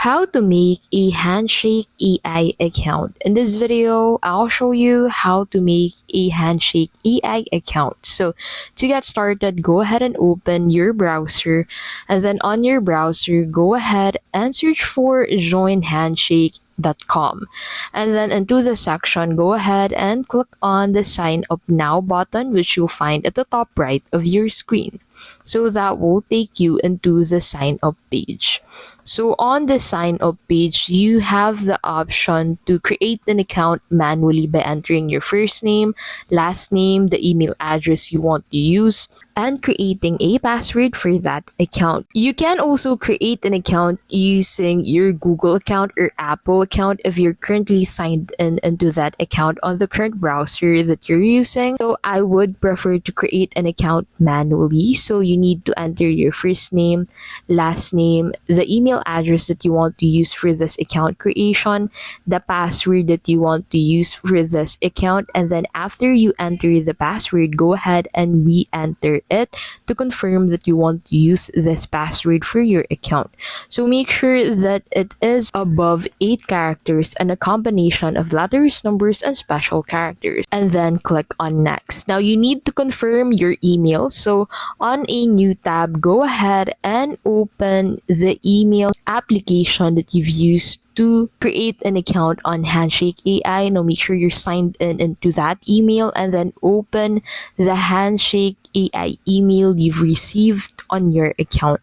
how to make a Handshake AI account. In this video, I'll show you how to make a Handshake AI account. So to get started, go ahead and open your browser, and then on your browser, go ahead and search for joinhandshake.com, and then into the section, go ahead and click on the sign up now button, which you'll find at the top right of your screen. So that will take you into the sign up page. So on the sign up page, you have the option to create an account manually by entering your first name, last name, the email address you want to use, and creating a password for that account. You can also create an account using your Google account or Apple account if you're currently signed in into that account on the current browser that you're using. So I would prefer to create an account manually. So you need to enter your first name, last name, the email address that you want to use for this account creation, the password that you want to use for this account, and then after you enter the password, go ahead and re-enter it to confirm that you want to use this password for your account. So make sure that it is above 8 characters and a combination of letters, numbers, and special characters, and then click on next. Now you need to confirm your email. So on a new tab, go ahead and open the email application that you've used to create an account on Handshake AI. Now make sure you're signed in into that email, and then open the Handshake AI email you've received on your account.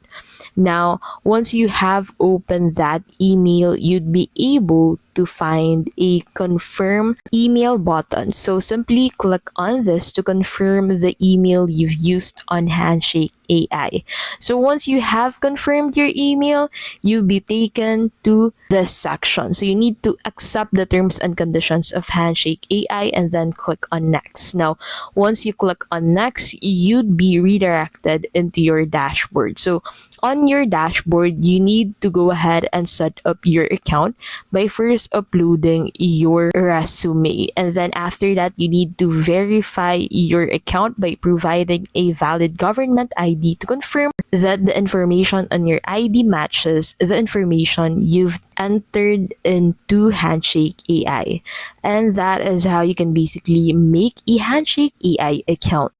Now, once you have opened that email, you'd be able to find a confirm email button. So simply click on this to confirm the email you've used on Handshake AI. So once you have confirmed your email, you'll be taken to this section. So you need to accept the terms and conditions of Handshake AI and then click on next. Now, once you click on next, you'd be redirected into your dashboard. So on your dashboard, you need to go ahead and set up your account by first uploading your resume. And then after that, you need to verify your account by providing a valid government ID to confirm that the information on your ID matches the information you've entered into Handshake AI. And that is how you can basically make a Handshake AI account.